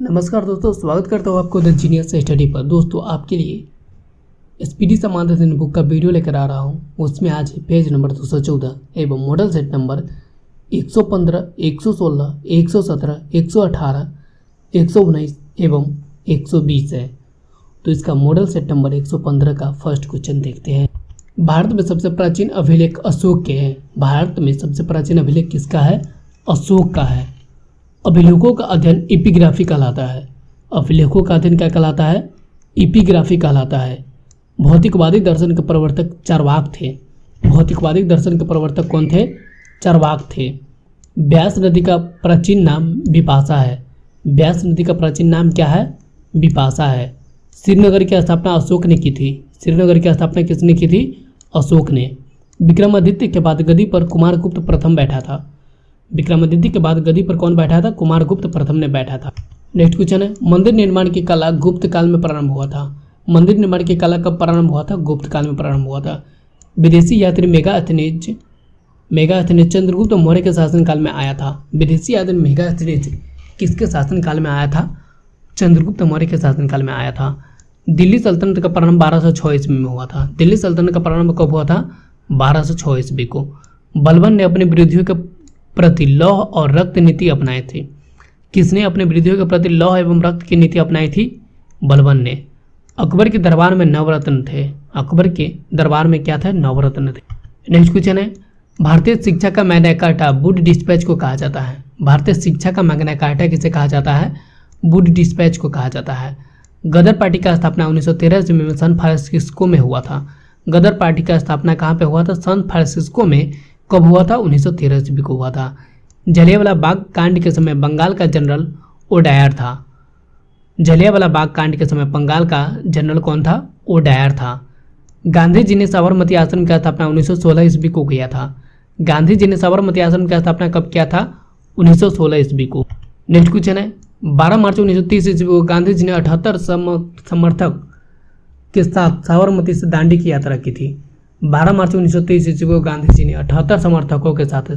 नमस्कार दोस्तों, स्वागत करता हूँ आपको द जीनियस स्टडी पर। दोस्तों, आपके लिए स्पीडी समाधान बुक का वीडियो लेकर आ रहा हूँ। उसमें आज पेज नंबर 214 एवं मॉडल सेट नंबर 115, 116, 117, 118, 119 एवं 120 है। तो इसका मॉडल सेट नंबर 115 का फर्स्ट क्वेश्चन देखते हैं। भारत में सबसे प्राचीन अभिलेख अशोक के हैं। भारत में सबसे प्राचीन अभिलेख किसका है? अशोक का है। अभिलेखों का अध्ययन एपिग्राफी कहलाता है। अभिलेखों का अध्ययन क्या कहलाता है? एपिग्राफी कहलाता है। भौतिकवादी दर्शन के प्रवर्तक चार्वाक थे। भौतिकवादी दर्शन के प्रवर्तक कौन थे? चार्वाक थे। व्यास नदी का प्राचीन नाम बिपाशा है। व्यास नदी का प्राचीन नाम क्या है? बिपाशा है। श्रीनगर की स्थापना अशोक ने की थी। श्रीनगर की स्थापना किसने की थी? अशोक ने। विक्रमादित्य के बाद गद्दी पर कुमारगुप्त प्रथम बैठा था। विक्रमादित्य के बाद गद्दी पर कौन बैठा था? कुमारगुप्त प्रथम ने बैठा था। नेक्स्ट क्वेश्चन है, मंदिर निर्माण की कला गुप्त काल में प्रारंभ हुआ था। मंदिर निर्माण की कला कब प्रारंभ हुआ था? गुप्त काल में प्रारंभ हुआ था। विदेशी यात्री मेगास्थनीज चंद्रगुप्त मौर्य के शासनकाल में आया था। विदेशी यात्री मेगास्थनीज किसके शासनकाल में आया था? चंद्रगुप्त मौर्य के शासनकाल में आया था। दिल्ली सल्तनत का प्रारंभ 1206 ईस्वी में हुआ था। दिल्ली सल्तनत का प्रारंभ कब हुआ था? 1206 ईस्वी को। बलबन ने अपने विरोधियों के प्रति लौह और रक्त नीति अपनाई थी। किसने अपने विरोधियों के प्रति लौह एवं रक्त की नीति अपनाई थी? बलबन ने। अकबर के दरबार में नवरत्न थे। अकबर के दरबार में क्या थे? नवरत्न थे। नेक्स्ट क्वेश्चन है, भारतीय शिक्षा का मैग्ना कार्टा वुड डिस्पैच को कहा जाता है। भारतीय शिक्षा का मैग्ना कार्टा किसे कहा जाता है? वुड डिस्पैच को कहा जाता है। गदर पार्टी का स्थापना 1913 ईस्वी में सैन फ्रांसिस्को में हुआ था। गदर पार्टी का स्थापना कहाँ पे हुआ था? सैन फ्रांसिस्को में। कब हुआ था? 1913 ईस्वी को हुआ था। जलियांवाला बाग कांड के समय बंगाल का जनरल ओडायर था। जलियांवाला बाग कांड के समय बंगाल का जनरल कौन था? ओडायर था। गांधी जी ने साबरमती आश्रम की स्थापना 1916 ईस्वी को किया था। गांधी जी ने साबरमती आश्रम की स्थापना कब किया था? 1916 ईस्वी को। नेक्स्ट क्वेश्चन है, 12 मार्च 1930 ईस्वी को गांधी जी ने 78 समर्थक के साथ साबरमती से दांडी की यात्रा की थी। 12 मार्च 1930 ईस्वी को गांधी जी ने 78 समर्थकों के साथ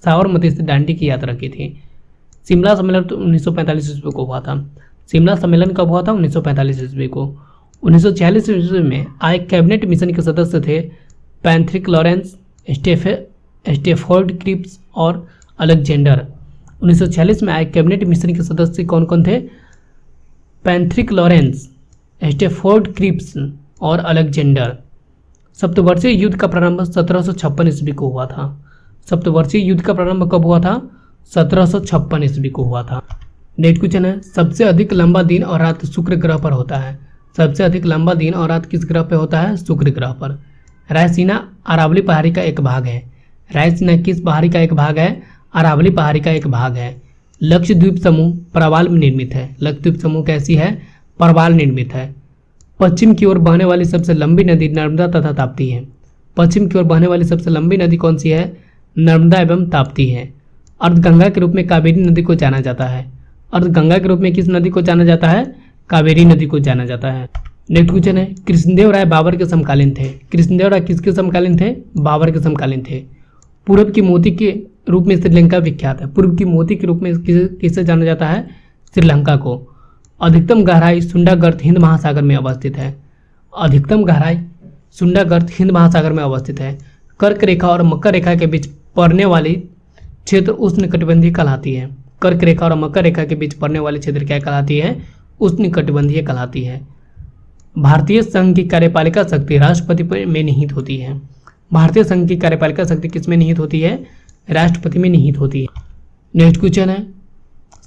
साबरमती से दांडी की यात्रा की थी। शिमला सम्मेलन 1945 ईस्वी को हुआ था। शिमला सम्मेलन कब हुआ था? 1945 ईस्वी को। 1946 ईस्वी में आए कैबिनेट मिशन के सदस्य थे पैट्रिक लॉरेंस, स्टेफोर्ड क्रिप्स और अलेक्जेंडर। 1946 में आए कैबिनेट मिशन के सदस्य कौन कौन थे? पैट्रिक लॉरेंस, स्टेफोर्ड क्रिप्स और अलेक्जेंडर। सप्तवर्षीय युद्ध का प्रारंभ 1756 ईस्वी को हुआ था। सप्तवर्षीय युद्ध का प्रारंभ कब हुआ था? 1756 ईस्वी को हुआ था। नेक्स्ट क्वेश्चन है, सबसे अधिक लंबा दिन और रात शुक्र ग्रह पर होता है। सबसे अधिक लंबा दिन और रात किस ग्रह पर होता है? शुक्र ग्रह पर। रायसीना अरावली पहाड़ी का एक भाग है। रायसीना किस पहाड़ी का एक भाग है? अरावली पहाड़ी का एक भाग है। लक्षद्वीप समूह प्रवाल में निर्मित है। लक्षद्वीप समूह कैसी है? प्रवाल निर्मित है। पश्चिम की ओर बहने वाली सबसे लंबी नदी नर्मदा तथा ताप्ती है। पश्चिम की ओर बहने वाली सबसे लंबी नदी कौन सी है? नर्मदा एवं ताप्ती है। अर्धगंगा के रूप में कावेरी नदी को जाना जाता है। अर्धगंगा के रूप में किस नदी को जाना जाता है? कावेरी नदी को जाना जाता है। नेक्स्ट क्वेश्चन है, कृष्णदेव राय बाबर के समकालीन थे। कृष्णदेव राय किसके समकालीन थे? बाबर के समकालीन थे। पूर्व की मोती के रूप में श्रीलंका विख्यात है। पूर्व की मोती के रूप में किसे जाना जाता है? श्रीलंका को। अधिकतम गहराई सुंडागर्त हिंद महासागर में अवस्थित है। अधिकतम गहराई सुंडागर्त हिंद महासागर में अवस्थित है। कर्क रेखा और मकर रेखा के बीच पड़ने वाली क्षेत्र उष्णकटिबंधीय कहलाती है। कर्क रेखा और मकर रेखा के बीच पड़ने वाली क्षेत्र क्या कहलाती है? उष्णकटिबंधीय कहलाती है। भारतीय संघ की कार्यपालिका शक्ति राष्ट्रपति में निहित होती है। भारतीय संघ की कार्यपालिका शक्ति किसमें निहित होती है? राष्ट्रपति में निहित होती है। नेक्स्ट क्वेश्चन है,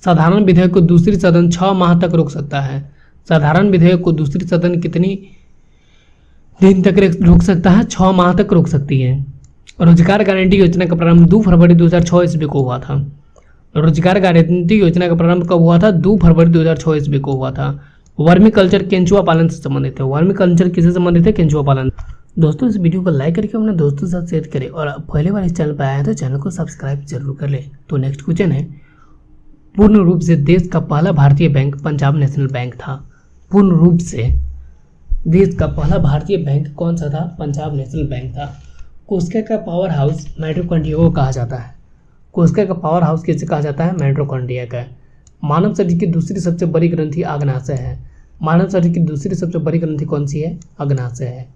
साधारण विधेयक को दूसरी सदन 6 माह तक रोक सकता है। साधारण विधेयक को दूसरी सदन कितनी दिन तक रोक सकता है? 6 माह तक रोक सकती है। रोजगार गारंटी योजना का प्रारंभ 2 फरवरी 2006 ईस्वी को हुआ था। रोजगार गारंटी योजना का प्रारंभ कब हुआ था? 2 फरवरी 2006 ईस्वी को हुआ था। वर्मी कल्चर केंचुआ पालन से संबंधित है। वर्मी कल्चर किससे संबंधित है? केंचुआ पालन। दोस्तों, इस वीडियो को लाइक करके अपने दोस्तों के साथ शेयर करें और पहले बार इस चैनल पर आए हैं तो चैनल को सब्सक्राइब जरूर कर ले। तो नेक्स्ट क्वेश्चन है, पूर्ण रूप से देश का पहला भारतीय बैंक पंजाब नेशनल बैंक था। पूर्ण रूप से देश का पहला भारतीय बैंक कौन सा था? पंजाब नेशनल बैंक था। कोशिका का पावर हाउस माइटोकॉन्ड्रिया को कहा जाता है। कोशिका का पावर हाउस किसे कहा जाता है? माइटोकॉन्ड्रिया का। मानव शरीर की दूसरी सबसे बड़ी ग्रंथि अग्नाशय है। मानव शरीर की दूसरी सबसे बड़ी ग्रंथि कौन सी है? अग्नाशय है।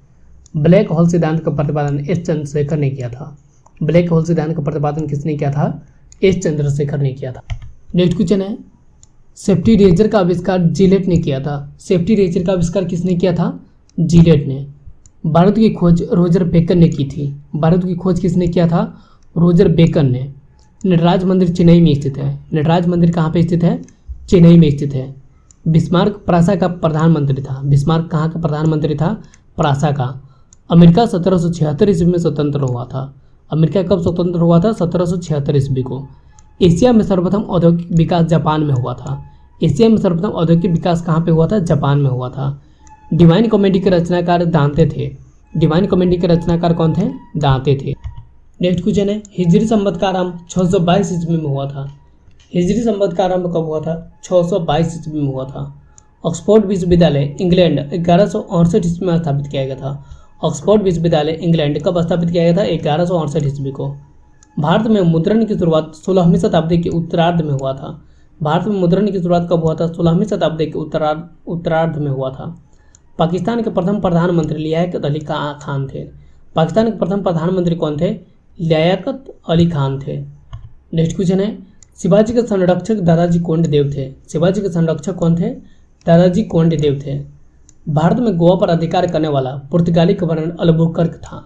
ब्लैक होल सिद्धांत का प्रतिपादन एस चंद्रशेखर ने किया था। ब्लैक होल सिद्धांत का प्रतिपादन किसने किया था? एस चंद्रशेखर ने किया था। नेक्स्ट क्वेश्चन है, सेफ्टी रेजर का आविष्कार जिलेट ने किया था। सेफ्टी रेजर का आविष्कार किसने किया था? जिलेट ने। बारूद की खोज रोजर बेकन ने की थी। बारूद की खोज किसने किया था? रोजर बेकन ने। नटराज मंदिर चेन्नई में स्थित है। नटराज मंदिर कहाँ पे स्थित है? चेन्नई में स्थित है। बिस्मार्क प्रासा का प्रधानमंत्री था। बिस्मार्क कहाँ का प्रधानमंत्री था? प्रासा का। अमेरिका 1776 ईस्वी में स्वतंत्र हुआ था। अमेरिका कब स्वतंत्र हुआ था? 1776 ईस्वी को। एशिया में सर्वप्रथम औद्योगिक विकास जापान में हुआ था। एशिया में सर्वप्रथम औद्योगिक विकास कहाँ पे हुआ था? जापान में हुआ था। डिवाइन कॉमेडी के रचनाकार दांते थे। डिवाइन कॉमेडी के रचनाकार कौन थे? दांते थे। नेक्स्ट क्वेश्चन है, हिजरी संवत का आरंभ 622 ईस्वी में हुआ था। हिजरी संवत का आरंभ कब हुआ था? 622 ईस्वी में हुआ था। ऑक्सफोर्ड विश्वविद्यालय इंग्लैंड 1168 ईस्वी में स्थापित किया गया था। ऑक्सफोर्ड विश्वविद्यालय इंग्लैंड कब स्थापित किया गया था? 1168 ईस्वी को। भारत में मुद्रण की शुरुआत 16वीं शताब्दी के उत्तरार्ध में हुआ था। भारत में मुद्रण की शुरुआत कब हुआ था? 16वीं शताब्दी के उत्तरार्ध में हुआ था। पाकिस्तान के प्रथम प्रधानमंत्री लियाकत अली खान थे। पाकिस्तान के प्रथम प्रधानमंत्री कौन थे? लियाकत अली खान थे। नेक्स्ट क्वेश्चन है, शिवाजी के संरक्षक दादाजी कोंडदेव थे। शिवाजी के संरक्षक कौन थे? दादाजी कोंडदेव थे। भारत में गोवा पर अधिकार करने वाला पुर्तगाली गवर्नर अल्बुकर्क था।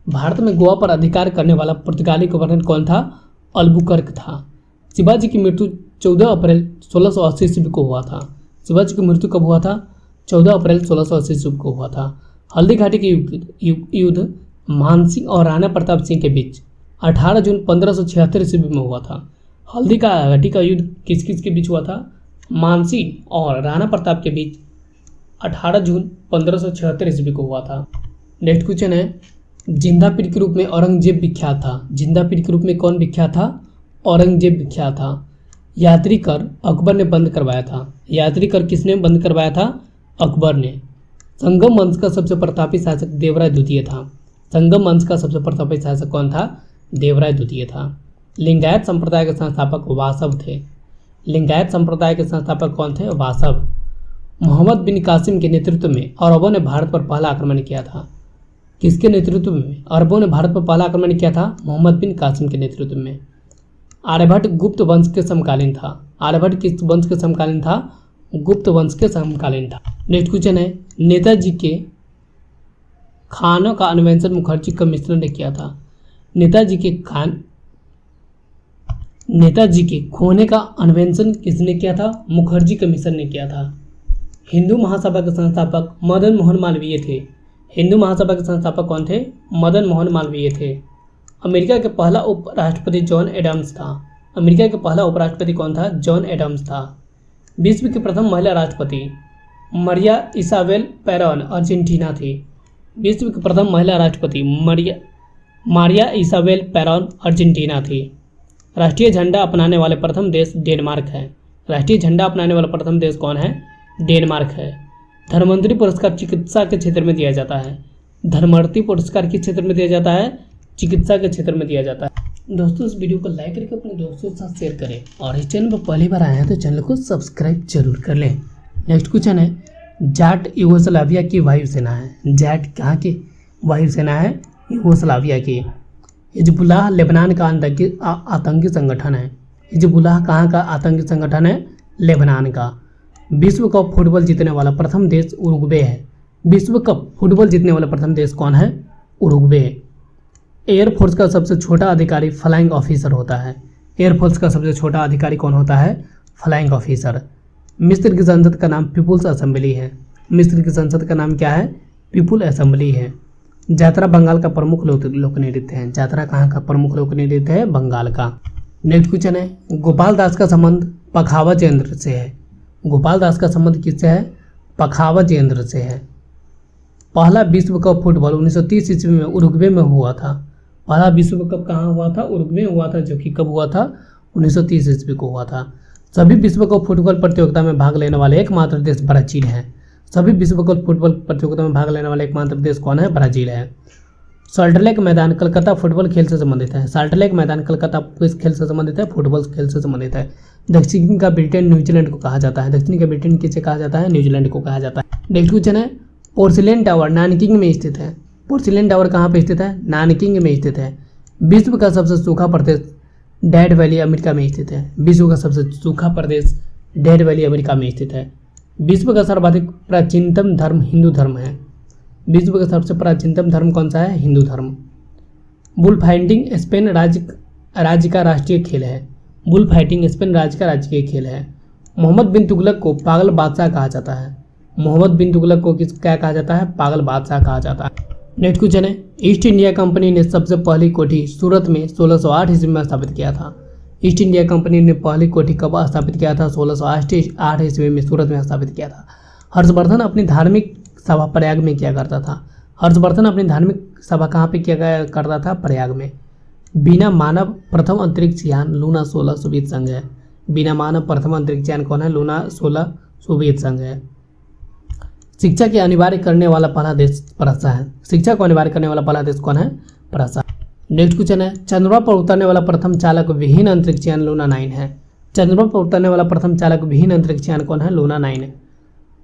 भारत में गोवा पर अधिकार करने वाला पुर्तगाली गवर्नर कौन था? अल्बुकर्क था। शिवाजी की मृत्यु 14 अप्रैल 1680 ईस्वी को हुआ था। शिवाजी की मृत्यु कब हुआ था? 14 अप्रैल 1680 ईस्वी को हुआ था। हल्दी घाटी के युद्ध मानसिंह और राणा प्रताप सिंह के बीच 18 जून 1576 ईस्वी में हुआ था। हल्दी घाटी का युद्ध किस किस के बीच हुआ था? मानसिंह और राणा प्रताप के बीच 18 जून 1576 ईस्वी को हुआ था। नेक्स्ट क्वेश्चन है, जिंदा पीर के रूप में औरंगजेब विख्यात था। जिंदा पीर के रूप में कौन विख्यात था? औरंगजेब विख्यात था। यात्री कर अकबर ने बंद करवाया था। यात्री कर किसने बंद करवाया था? अकबर ने। संगम वंश का सबसे प्रतापी शासक देवराय द्वितीय था। संगम वंश का सबसे प्रतापी शासक कौन था? देवराय द्वितीय था। लिंगायत संप्रदाय के संस्थापक वासव थे। लिंगायत संप्रदाय के संस्थापक कौन थे? वासव। मोहम्मद बिन कासिम के नेतृत्व में अरबों ने भारत पर पहला आक्रमण किया था। किसके नेतृत्व में अरबों ने भारत पर पहला आक्रमण किया था? मोहम्मद बिन कासिम के नेतृत्व में। आर्यभट्ट गुप्त वंश के समकालीन था। आर्यभट्ट किस वंश के समकालीन था? गुप्त वंश के समकालीन था। नेक्स्ट क्वेश्चन है, नेताजी के खानों का अन्वेषण मुखर्जी कमिश्नर ने किया था। नेताजी के खोने का अन्वेषण किसने किया था? मुखर्जी कमीशन ने किया था। हिंदू महासभा के संस्थापक मदन मोहन मालवीय थे। हिंदू महासभा के संस्थापक कौन थे? मदन मोहन मालवीय थे। अमेरिका के पहला उपराष्ट्रपति जॉन एडम्स था। अमेरिका के पहला उपराष्ट्रपति कौन था? जॉन एडम्स था। विश्व की प्रथम महिला राष्ट्रपति मरिया इसाबेल पेरॉन अर्जेंटीना थी। विश्व की प्रथम महिला राष्ट्रपति मारिया इसाबेल पेरॉन अर्जेंटीना थी। राष्ट्रीय झंडा अपनाने वाले प्रथम देश डेनमार्क है। राष्ट्रीय झंडा अपनाने वाला प्रथम देश कौन है? डेनमार्क है। धर्मवंतरी पुरस्कार चिकित्सा के क्षेत्र में दिया जाता है। धर्मवंतरी पुरस्कार किस क्षेत्र में दिया जाता है? चिकित्सा के क्षेत्र में दिया जाता है। दोस्तों, इस वीडियो को लाइक करके अपने दोस्तों के साथ शेयर करें और इस चैनल पर पहली बार आए हैं तो चैनल को सब्सक्राइब जरूर कर लें। नेक्स्ट क्वेश्चन है, जाट यूगोस्लाविया की वायुसेना है। जाट कहाँ की वायुसेना है? यूगोस्लाविया की। हिजबुल्लाह लेबनान का आतंकी संगठन है। हिजबुल्लाह कहाँ का आतंकी संगठन है? लेबनान का। विश्व कप फुटबॉल जीतने वाला प्रथम देश उरुग्वे है। विश्व कप फुटबॉल जीतने वाला प्रथम देश कौन है? उरुग्वे। एयरफोर्स का सबसे छोटा अधिकारी फ्लाइंग ऑफिसर होता है। एयरफोर्स का सबसे छोटा अधिकारी कौन होता है? Flying officer. मिस्र की संसद का नाम पीपुल्स असेंबली है। मिस्र की संसद का नाम क्या है? पीपुल असेंबली है। यात्रा बंगाल का प्रमुख लोक नृत्य है। यात्रा कहाँ का प्रमुख लोक नृत्य है? बंगाल का। नेक्स्ट क्वेश्चन है, गोपाल दास का संबंध पखावज यंत्र से है। गोपाल दास का संबंध किससे है? पखावज यंत्र से है। पहला विश्व कप फुटबॉल 1930 ईस्वी में उरुग्वे में हुआ था। पहला विश्व कप कहाँ हुआ था? उरुग्वे में हुआ था, जो कि कब हुआ था? 1930 ईस्वी को हुआ था। सभी विश्व कप फुटबॉल प्रतियोगिता में भाग लेने वाले एकमात्र देश ब्राजील है। सभी विश्व कप फुटबॉल प्रतियोगिता में भाग लेने वाले एकमात्र देश कौन है? ब्राजील है। सॉल्ट लेक मैदान कलकत्ता फुटबॉल खेल से संबंधित है। सॉल्ट लेक मैदान कलकत्ता किस खेल से संबंधित है? फुटबॉल खेल से संबंधित है। दक्षिण का ब्रिटेन न्यूजीलैंड को कहा जाता है। दक्षिण का ब्रिटेन किसे कहा जाता है? न्यूजीलैंड को कहा जाता है। नेक्स्ट क्वेश्चन है, पोर्सिलेन टावर नानकिंग में स्थित है। पोर्सिलेन टावर कहाँ पे स्थित है? नानकिंग में स्थित है। विश्व का सबसे सूखा प्रदेश डेथ वैली अमेरिका में स्थित है। विश्व का सबसे सूखा प्रदेश डेथ वैली अमेरिका में स्थित है। विश्व का सर्वाधिक प्राचीनतम धर्म हिंदू धर्म है। विश्व का सबसे प्राचीनतम धर्म कौन सा है? हिंदू धर्म। बुल फाइटिंग स्पेन राज्य का राष्ट्रीय खेल है। बुल फाइटिंग स्पेन राज्य का राष्ट्रीय खेल है। मोहम्मद बिन तुगलक को पागल बादशाह कहा जाता है। मोहम्मद बिन तुगलक को क्या कहा जाता है? पागल बादशाह कहा जाता है। नेक्स्ट क्वेश्चन है, ईस्ट इंडिया कंपनी ने सबसे पहली कोठी सूरत में 1608 ईस्वी में स्थापित किया था। ईस्ट इंडिया कंपनी ने पहली कोठी कब स्थापित किया था? 1608 ईस्वी में सूरत में स्थापित किया था। हर्षवर्धन अपनी धार्मिक सभा प्रयाग में किया करता था। हर्षवर्धन अपनी धार्मिक सभा कहाँ पे किया करता था? प्रयाग में। बिना मानव प्रथम अंतरिक्ष यान लूना 16 सोवियत संघ है। बिना मानव प्रथम अंतरिक्ष यान कौन है? लूना 16 सोवियत संघ है। शिक्षा के अनिवार्य करने वाला पहला देश फ्रांस है। शिक्षा को अनिवार्य करने वाला पहला देश कौन है? फ्रांस। नेक्स्ट क्वेश्चन है, चंद्रमा पर उतरने वाला प्रथम चालक विहीन अंतरिक्ष यान लूना 9 है। चंद्रमा पर उतरने वाला प्रथम चालक विहीन अंतरिक्ष यान कौन है? लूना 9 है।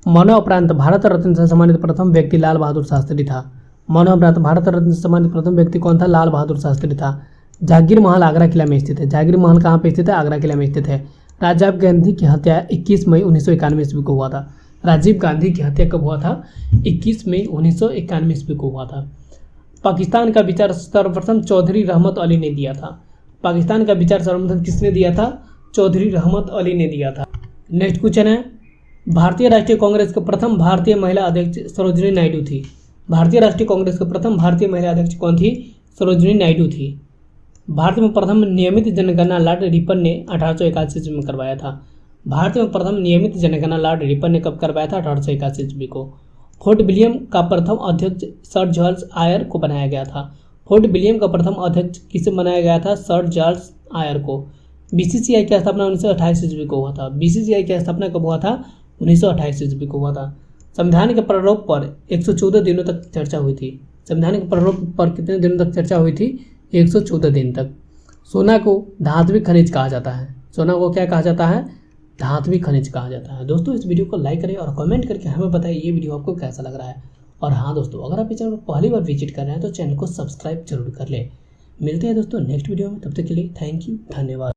मानव उपरांत भारत रत्न से सम्मानित प्रथम व्यक्ति लाल बहादुर शास्त्री था। मानव उपरांत भारत रत्न से सम्मानित प्रथम व्यक्ति कौन था? लाल बहादुर शास्त्री था। जागीर महल आगरा किला में स्थित है। जागीर महल कहाँ पे स्थित है? आगरा किला में स्थित है। राजीव गांधी की हत्या 21 मई 1991 ईस्वी को हुआ था। राजीव गांधी की हत्या कब हुआ था? 21 मई 1991 ईस्वी को हुआ था। पाकिस्तान का विचार सर्वप्रथम चौधरी रहमत अली ने दिया था। पाकिस्तान का विचार सर्वप्रथम किसने दिया था? चौधरी रहमत अली ने दिया था। नेक्स्ट क्वेश्चन है, भारतीय राष्ट्रीय कांग्रेस के प्रथम भारतीय महिला अध्यक्ष सरोजिनी नायडू थी। भारतीय राष्ट्रीय कांग्रेस के प्रथम भारतीय महिला अध्यक्ष कौन थी? सरोजिनी नायडू थी। भारत में प्रथम नियमित जनगणना लॉर्ड रिपन ने 1881 ईस्वी में करवाया था। भारत में प्रथम नियमित जनगणना लॉर्ड रिपन ने कब करवाया था? 1881 ईस्वी को। फोर्ट विलियम का प्रथम अध्यक्ष सर जॉर्ज आयर को बनाया गया था। फोर्ट विलियम का प्रथम अध्यक्ष किसे बनाया गया था? सर जॉर्ज आयर को। बीसीसीआई की स्थापना 1928 ईस्वी को हुआ था। बीसीसीआई की स्थापना कब हुआ था? 1928 ईस्वी को हुआ था। संविधान के प्रारूप पर 114 दिनों तक चर्चा हुई थी। संविधान के प्रारूप पर कितने दिनों तक चर्चा हुई थी? 114 दिन तक। सोना को धात्विक खनिज कहा जाता है। सोना को क्या कहा जाता है? धात्विक खनिज कहा जाता है। दोस्तों इस वीडियो को लाइक करें और कमेंट करके हमें बताइए ये वीडियो आपको कैसा लग रहा है। और हाँ दोस्तों, अगर आप इस चैनल को पहली बार विजिट कर रहे हैं तो चैनल को सब्सक्राइब जरूर कर लें। मिलते हैं दोस्तों नेक्स्ट वीडियो में, तब तक के लिए थैंक यू, धन्यवाद।